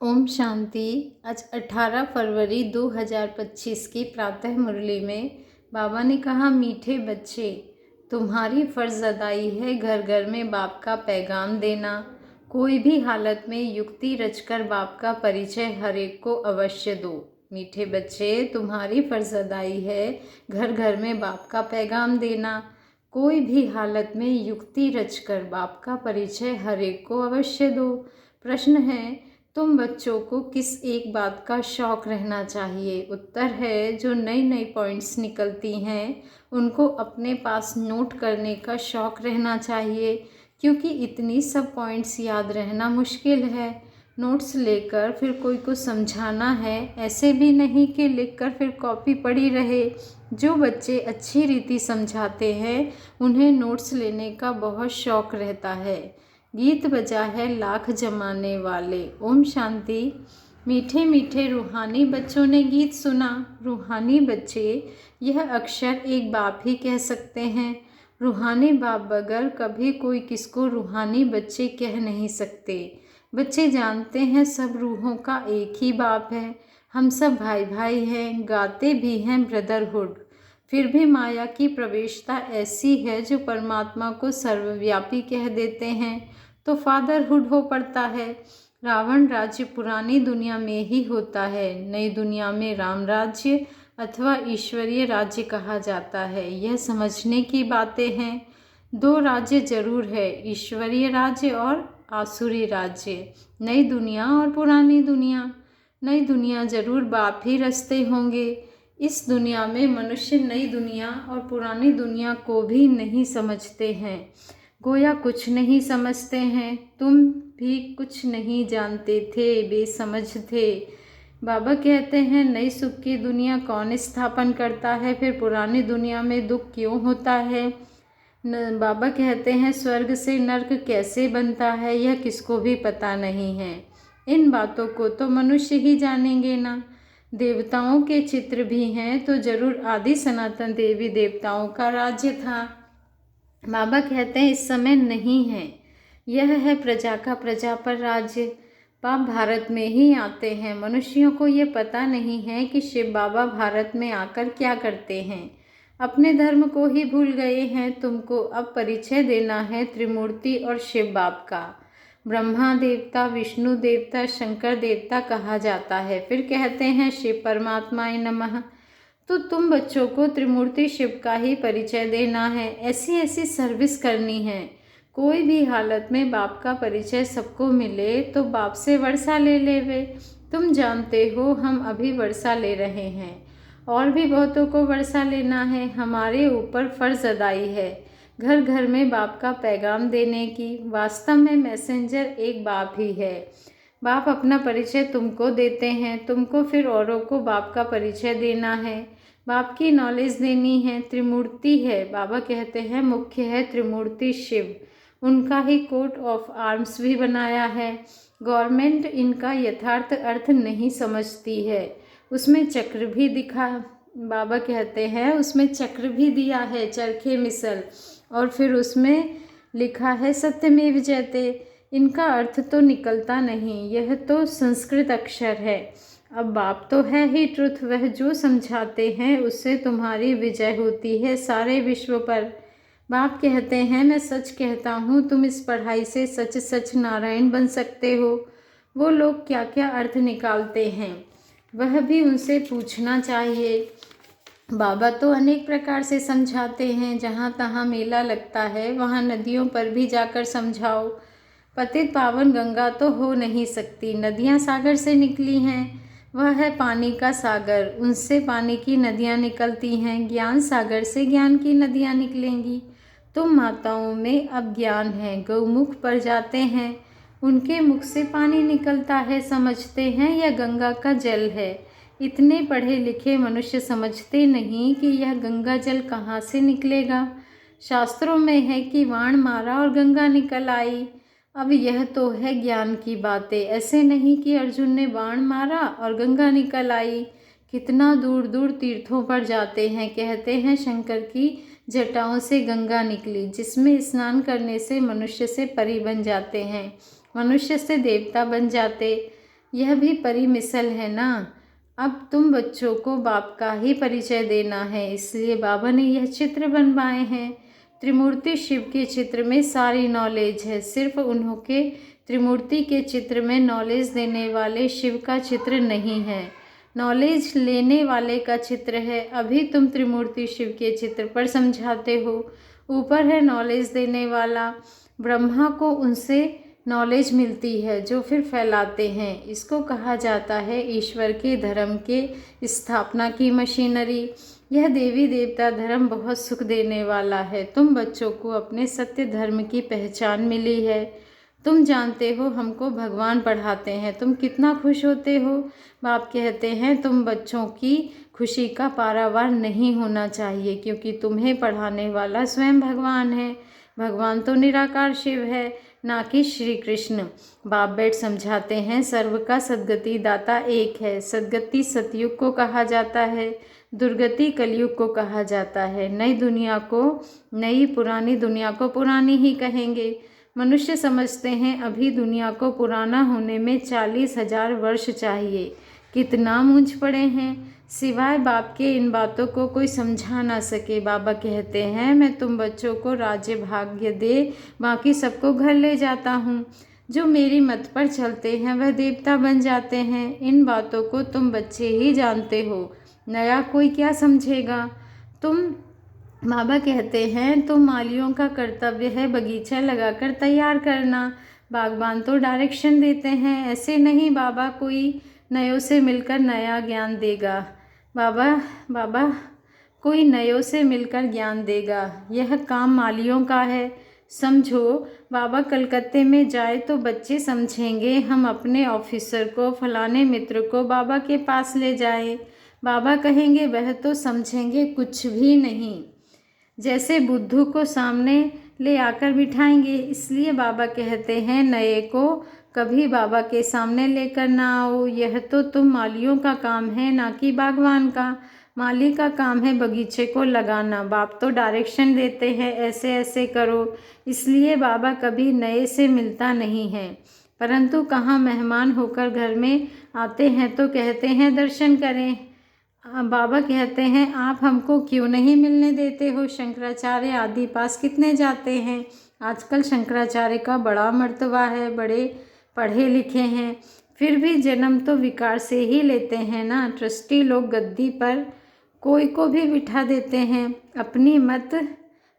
ओम शांति। आज 18 फरवरी 2025 की प्रातः मुरली में बाबा ने कहा, मीठे बच्चे, तुम्हारी फर्ज अदाई है घर घर में बाप का पैगाम देना। कोई भी हालत में युक्ति रचकर बाप का परिचय हर एक को अवश्य दो। मीठे बच्चे, तुम्हारी फर्ज अदाई है घर घर में बाप का पैगाम देना। कोई भी हालत में युक्ति रचकर बाप का परिचय हर एक को अवश्य दो। प्रश्न है, तुम बच्चों को किस एक बात का शौक़ रहना चाहिए? उत्तर है, जो नई नई पॉइंट्स निकलती हैं उनको अपने पास नोट करने का शौक़ रहना चाहिए, क्योंकि इतनी सब पॉइंट्स याद रहना मुश्किल है। नोट्स लेकर फिर कोई को समझाना है, ऐसे भी नहीं कि लिखकर फिर कॉपी पड़ी रहे। जो बच्चे अच्छी रीति समझाते हैं उन्हें नोट्स लेने का बहुत शौक़ रहता है। गीत बजा है लाख जमाने वाले। ओम शांति। मीठे मीठे रूहानी बच्चों ने गीत सुना। रूहानी बच्चे, यह अक्षर एक बाप ही कह सकते हैं। रूहानी बाप बगैर कभी कोई किसको रूहानी बच्चे कह नहीं सकते। बच्चे जानते हैं सब रूहों का एक ही बाप है, हम सब भाई भाई हैं, गाते भी हैं ब्रदरहुड। फिर भी माया की प्रवेशता ऐसी है जो परमात्मा को सर्वव्यापी कह देते हैं तो फादरहुड हो पड़ता है। रावण राज्य पुरानी दुनिया में ही होता है, नई दुनिया में राम राज्य अथवा ईश्वरीय राज्य कहा जाता है। यह समझने की बातें हैं। दो राज्य जरूर है, ईश्वरीय राज्य और आसुरी राज्य, नई दुनिया और पुरानी दुनिया। नई दुनिया जरूर बाप ही रचते होंगे। इस दुनिया में मनुष्य नई दुनिया और पुरानी दुनिया को भी नहीं समझते हैं, गोया कुछ नहीं समझते हैं। तुम भी कुछ नहीं जानते थे, बेसमझ थे। बाबा कहते हैं, नई सुख की दुनिया कौन स्थापन करता है, फिर पुरानी दुनिया में दुख क्यों होता है। बाबा कहते हैं, स्वर्ग से नर्क कैसे बनता है यह किसको भी पता नहीं है। इन बातों को तो मनुष्य ही जानेंगे ना। देवताओं के चित्र भी हैं तो जरूर आदि सनातन देवी देवताओं का राज्य था। बाबा कहते हैं, इस समय नहीं है, यह है प्रजा का प्रजा पर राज्य। बाप भारत में ही आते हैं। मनुष्यों को ये पता नहीं है कि शिव बाबा भारत में आकर क्या करते हैं। अपने धर्म को ही भूल गए हैं। तुमको अब परिचय देना है त्रिमूर्ति और शिव बाप का। ब्रह्मा देवता, विष्णु देवता, शंकर देवता कहा जाता है। फिर कहते हैं, शिव परमात्माय नमः। तो तुम बच्चों को त्रिमूर्ति शिव का ही परिचय देना है, ऐसी ऐसी सर्विस करनी है। कोई भी हालत में बाप का परिचय सबको मिले तो बाप से वर्षा ले लेवे। तुम जानते हो हम अभी वर्षा ले रहे हैं, और भी बहुतों को वर्षा लेना है। हमारे ऊपर फर्ज अदाई है घर घर में बाप का पैगाम देने की। वास्तव में मैसेंजर एक बाप ही है। बाप अपना परिचय तुमको देते हैं, तुमको फिर औरों को बाप का परिचय देना है, बाप की नॉलेज देनी है। त्रिमूर्ति है, बाबा कहते हैं मुख्य है त्रिमूर्ति शिव। उनका ही कोट ऑफ आर्म्स भी बनाया है। गवर्नमेंट इनका यथार्थ अर्थ नहीं समझती है। उसमें चक्र भी दिखा, बाबा कहते हैं उसमें चक्र भी दिया है, चरखे मिसल, और फिर उसमें लिखा है सत्यमेव जयते। इनका अर्थ तो निकलता नहीं, यह तो संस्कृत अक्षर है। अब बाप तो है ही ट्रुथ, वह जो समझाते हैं उससे तुम्हारी विजय होती है सारे विश्व पर। बाप कहते हैं, मैं सच कहता हूँ, तुम इस पढ़ाई से सच सच नारायण बन सकते हो। वो लोग क्या क्या अर्थ निकालते हैं वह भी उनसे पूछना चाहिए। बाबा तो अनेक प्रकार से समझाते हैं। जहाँ तहाँ मेला लगता है वहाँ नदियों पर भी जाकर समझाओ। पतित पावन गंगा तो हो नहीं सकती, नदियाँ सागर से निकली हैं। वह है पानी का सागर, उनसे पानी की नदियाँ निकलती हैं। ज्ञान सागर से ज्ञान की नदियाँ निकलेंगी। तुम माताओं में अब ज्ञान है, गौमुख पर जाते हैं, उनके मुख से पानी निकलता है, समझते हैं यह गंगा का जल है। इतने पढ़े लिखे मनुष्य समझते नहीं कि यह गंगा जल कहाँ से निकलेगा। शास्त्रों में है कि वाण मारा और गंगा निकल आई। अब यह तो है ज्ञान की बातें, ऐसे नहीं कि अर्जुन ने बाण मारा और गंगा निकल आई। कितना दूर दूर तीर्थों पर जाते हैं, कहते हैं शंकर की जटाओं से गंगा निकली, जिसमें स्नान करने से मनुष्य से परी बन जाते हैं, मनुष्य से देवता बन जाते। यह भी परिमिसल है ना। अब तुम बच्चों को बाप का ही परिचय देना है, इसलिए बाबा ने यह चित्र बनवाए हैं। त्रिमूर्ति शिव के चित्र में सारी नॉलेज है, सिर्फ उन्होंने त्रिमूर्ति के चित्र में नॉलेज देने वाले शिव का चित्र नहीं है, नॉलेज लेने वाले का चित्र है। अभी तुम त्रिमूर्ति शिव के चित्र पर समझाते हो। ऊपर है नॉलेज देने वाला, ब्रह्मा को उनसे नॉलेज मिलती है जो फिर फैलाते हैं। इसको कहा जाता है ईश्वर के धर्म के स्थापना की मशीनरी। यह देवी देवता धर्म बहुत सुख देने वाला है। तुम बच्चों को अपने सत्य धर्म की पहचान मिली है। तुम जानते हो हमको भगवान पढ़ाते हैं, तुम कितना खुश होते हो। बाप कहते हैं तुम बच्चों की खुशी का पारावार नहीं होना चाहिए, क्योंकि तुम्हें पढ़ाने वाला स्वयं भगवान है। भगवान तो निराकार शिव है, ना कि श्री कृष्ण। बाप बैठ समझाते हैं सर्व का सद्गति दाता एक है। सद्गति सतयुग को कहा जाता है, दुर्गति कलयुग को कहा जाता है। नई दुनिया को नई, पुरानी दुनिया को पुरानी ही कहेंगे। मनुष्य समझते हैं अभी दुनिया को पुराना होने में 40,000 वर्ष चाहिए। कितना मूंझ पड़े हैं, सिवाय बाप के इन बातों को कोई समझा ना सके। बाबा कहते हैं मैं तुम बच्चों को राज्य भाग्य दे बाकी सबको घर ले जाता हूँ। जो मेरी मत पर चलते हैं वह देवता बन जाते हैं। इन बातों को तुम बच्चे ही जानते हो, नया कोई क्या समझेगा। बाबा कहते हैं तो मालियों का कर्तव्य है बगीचा लगाकर तैयार करना। बागबान तो डायरेक्शन देते हैं, ऐसे नहीं बाबा कोई नयों से मिलकर नया ज्ञान देगा। बाबा कोई नयों से मिलकर ज्ञान देगा, यह काम मालियों का है। समझो बाबा कलकत्ते में जाए तो बच्चे समझेंगे हम अपने ऑफिसर को, फलाने मित्र को बाबा के पास ले जाएं। बाबा कहेंगे वह तो समझेंगे कुछ भी नहीं, जैसे बुद्धू को सामने ले आकर बिठाएंगे। इसलिए बाबा कहते हैं नए को कभी बाबा के सामने लेकर ना आओ। यह तो तुम मालियों का काम है, ना कि बागवान का। माली का काम है बगीचे को लगाना, बाप तो डायरेक्शन देते हैं ऐसे ऐसे करो। इसलिए बाबा कभी नए से मिलता नहीं है, परंतु कहाँ मेहमान होकर घर में आते हैं तो कहते हैं दर्शन करें। बाबा कहते हैं आप हमको क्यों नहीं मिलने देते हो। शंकराचार्य आदि पास कितने जाते हैं। आजकल शंकराचार्य का बड़ा मर्तबा है, बड़े पढ़े लिखे हैं, फिर भी जन्म तो विकार से ही लेते हैं ना। ट्रस्टी लोग गद्दी पर कोई को भी बिठा देते हैं, अपनी मत।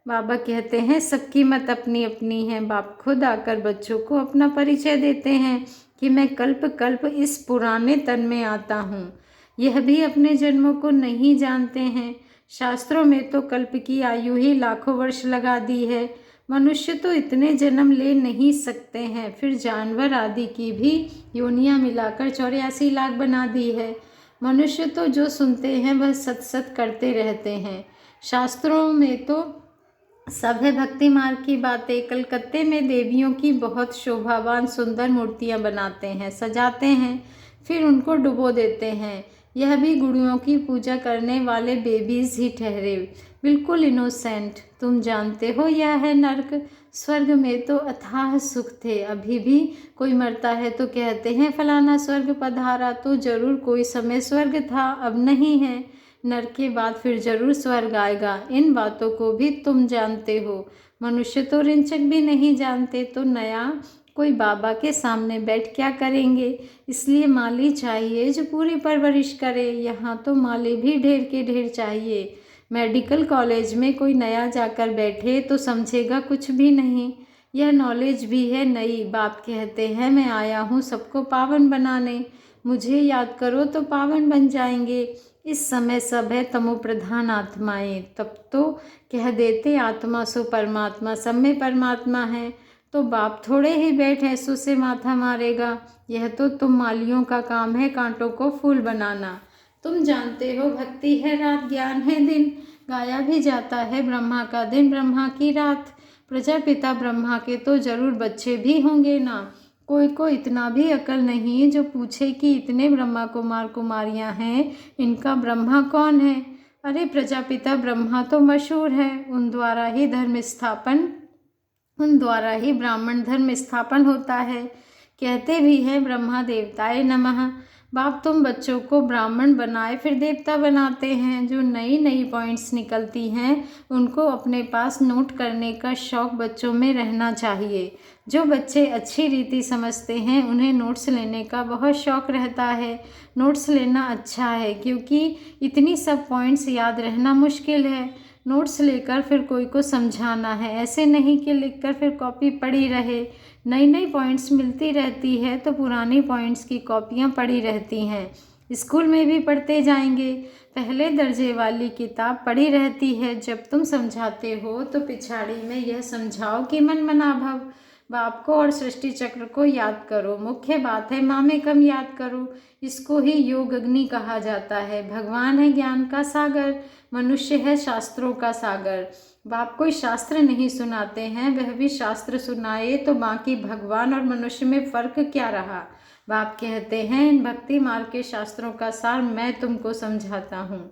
बाबा कहते हैं सबकी मत अपनी अपनी है। बाप खुद आकर बच्चों को अपना परिचय देते हैं कि मैं कल्प कल्प इस पुराने तन में आता हूँ। यह भी अपने जन्मों को नहीं जानते हैं। शास्त्रों में तो कल्प की आयु ही लाखों वर्ष लगा दी है। मनुष्य तो इतने जन्म ले नहीं सकते हैं, फिर जानवर आदि की भी योनियां मिलाकर 84 लाख बना दी है। मनुष्य तो जो सुनते हैं वह सत सत करते रहते हैं। शास्त्रों में तो सब है भक्ति मार्ग की बातें। कलकत्ते में देवियों की बहुत शोभावान सुंदर मूर्तियां बनाते हैं, सजाते हैं, फिर उनको डुबो देते हैं। यह भी गुड़ियों की पूजा करने वाले बेबीज ही ठहरे, बिल्कुल इनोसेंट। तुम जानते हो यह है नर्क। स्वर्ग में तो अथाह सुख थे, अभी भी कोई मरता है तो कहते हैं फलाना स्वर्ग पधारा, तो जरूर कोई समय स्वर्ग था, अब नहीं है। नर्क के बाद फिर जरूर स्वर्ग आएगा। इन बातों को भी तुम जानते हो, मनुष्य तो रिंचक भी नहीं जानते, तो नया कोई बाबा के सामने बैठ क्या करेंगे। इसलिए माली चाहिए जो पूरी परवरिश करे। यहाँ तो माली भी ढेर के ढेर चाहिए। मेडिकल कॉलेज में कोई नया जाकर बैठे तो समझेगा कुछ भी नहीं। यह नॉलेज भी है नई। बाप कहते हैं मैं आया हूँ सबको पावन बनाने, मुझे याद करो तो पावन बन जाएंगे। इस समय सब है तमो प्रधान आत्माएं, तब तो कह देते आत्मा सो परमात्मा, सब में परमात्मा है। तो बाप थोड़े ही बैठ ऐसों से माथा मारेगा। यह तो तुम मालियों का काम है कांटों को फूल बनाना। तुम जानते हो भक्ति है रात, ज्ञान है दिन। गाया भी जाता है ब्रह्मा का दिन, ब्रह्मा की रात। प्रजापिता ब्रह्मा के तो जरूर बच्चे भी होंगे ना। कोई को इतना भी अकल नहीं जो पूछे कि इतने ब्रह्मा कुमार कुमारियां हैं, इनका ब्रह्मा कौन है। अरे प्रजापिता ब्रह्मा तो मशहूर है, उन द्वारा ही ब्राह्मण धर्म स्थापन होता है। कहते भी हैं ब्रह्मा देवताय नमः। बाप तुम बच्चों को ब्राह्मण बनाए फिर देवता बनाते हैं। जो नई नई पॉइंट्स निकलती हैं उनको अपने पास नोट करने का शौक़ बच्चों में रहना चाहिए। जो बच्चे अच्छी रीति समझते हैं उन्हें नोट्स लेने का बहुत शौक़ रहता है। नोट्स लेना अच्छा है क्योंकि इतनी सब पॉइंट्स याद रहना मुश्किल है। नोट्स लेकर फिर कोई को समझाना है, ऐसे नहीं कि लिखकर फिर कॉपी पड़ी रहे। नई नई पॉइंट्स मिलती रहती है तो पुरानी पॉइंट्स की कॉपियाँ पड़ी रहती हैं। स्कूल में भी पढ़ते जाएंगे। पहले दर्जे वाली किताब पड़ी रहती है। जब तुम समझाते हो तो पिछाड़ी में यह समझाओ कि मन मना भव। बाप को और सृष्टि चक्र को याद करो। मुख्य बात है माँ में कम याद करो। इसको ही योग अग्नि कहा जाता है। भगवान है ज्ञान का सागर, मनुष्य है शास्त्रों का सागर। बाप कोई शास्त्र नहीं सुनाते हैं, वह भी शास्त्र सुनाए तो बाकी भगवान और मनुष्य में फ़र्क क्या रहा। बाप कहते हैं इन भक्ति मार्ग के शास्त्रों का सार मैं तुमको समझाता हूँ।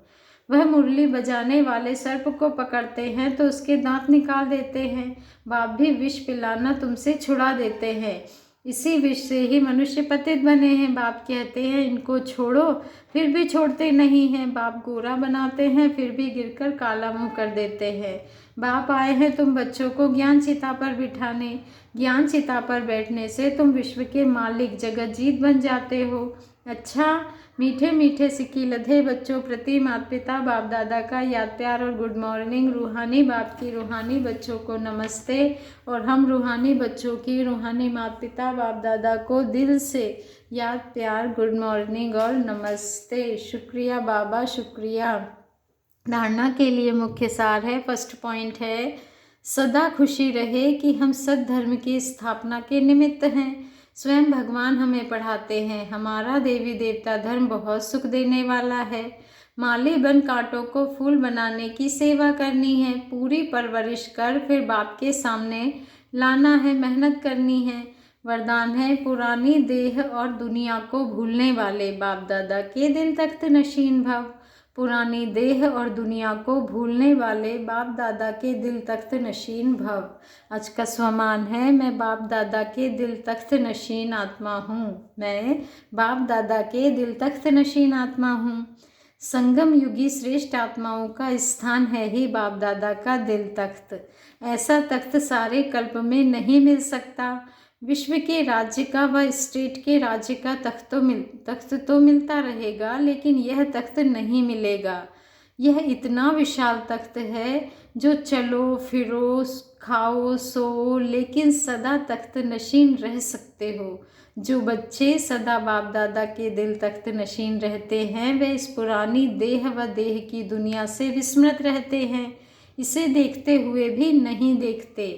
वह मुरली बजाने वाले सर्प को पकड़ते हैं तो उसके दांत निकाल देते हैं। बाप भी विष पिलाना तुमसे छुड़ा देते हैं। इसी विष से ही मनुष्य पतित बने हैं। बाप कहते हैं इनको छोड़ो, फिर भी छोड़ते नहीं हैं। बाप गोरा बनाते हैं फिर भी गिरकर काला मुंह कर देते हैं। बाप आए हैं तुम बच्चों को ज्ञान चिता पर बिठाने। ज्ञान चिता पर बैठने से तुम विश्व के मालिक जगत जीत बन जाते हो। अच्छा, मीठे मीठे सिक्की लधे बच्चों प्रति माता पिता बाप दादा का याद प्यार और गुड मॉर्निंग। रूहानी बाप की रूहानी बच्चों को नमस्ते और हम रूहानी बच्चों की रूहानी माता पिता बाप दादा को दिल से याद प्यार गुड मॉर्निंग और नमस्ते। शुक्रिया बाबा, शुक्रिया। धारणा के लिए मुख्य सार है। फर्स्ट पॉइंट है सदा खुशी रहे कि हम सद्धर्म की स्थापना के निमित्त हैं। स्वयं भगवान हमें पढ़ाते हैं हमारा देवी देवता धर्म बहुत सुख देने वाला है। माली बन कांटों को फूल बनाने की सेवा करनी है। पूरी परवरिश कर फिर बाप के सामने लाना है, मेहनत करनी है। वरदान है पुरानी देह और दुनिया को भूलने वाले बाप दादा के दिल तख्त नशीन भव। पुरानी देह और दुनिया को भूलने वाले बाप दादा के दिल तख्त नशीन भव। आज का स्वमान है मैं बाप दादा के दिल तख्त नशीन आत्मा हूँ। मैं बाप दादा के दिल तख्त नशीन आत्मा हूँ। संगम युगी श्रेष्ठ आत्माओं का स्थान है ही बाप दादा का दिल तख्त। ऐसा तख्त सारे कल्प में नहीं मिल सकता। विश्व के राज्य का व स्टेट के राज्य का तख्त तो मिलता रहेगा, लेकिन यह तख्त नहीं मिलेगा। यह इतना विशाल तख्त है जो चलो फिरो खाओ सो लेकिन सदा तख्त नशीन रह सकते हो। जो बच्चे सदा बाप दादा के दिल तख्त नशीन रहते हैं वे इस पुरानी देह व देह की दुनिया से विस्मृत रहते हैं। इसे देखते हुए भी नहीं देखते।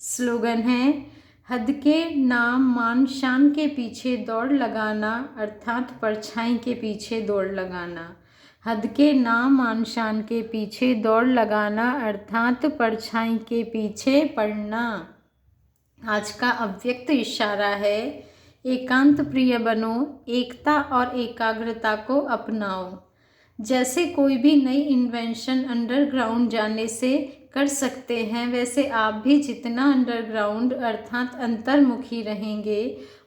स्लोगन है हद के नाम मान शान के पीछे दौड़ लगाना अर्थात परछाई के पीछे दौड़ लगाना। हद के नाम मान शान के पीछे दौड़ लगाना अर्थात परछाई के पीछे पड़ना। आज का अव्यक्त इशारा है एकांत प्रिय बनो, एकता और एकाग्रता को अपनाओ। जैसे कोई भी नई इन्वेंशन अंडरग्राउंड जाने से कर सकते हैं, वैसे आप भी जितना अंडरग्राउंड अर्थात अंतर्मुखी रहेंगे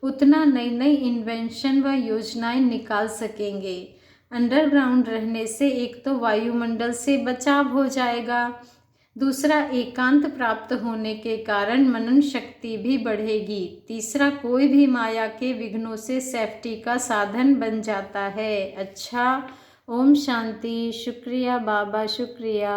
उतना नई नई इन्वेंशन व योजनाएं निकाल सकेंगे। अंडरग्राउंड रहने से एक तो वायुमंडल से बचाव हो जाएगा, दूसरा एकांत प्राप्त होने के कारण मनन शक्ति भी बढ़ेगी, तीसरा कोई भी माया के विघ्नों से सेफ्टी का साधन बन जाता है। अच्छा, ओम शांति। शुक्रिया बाबा, शुक्रिया।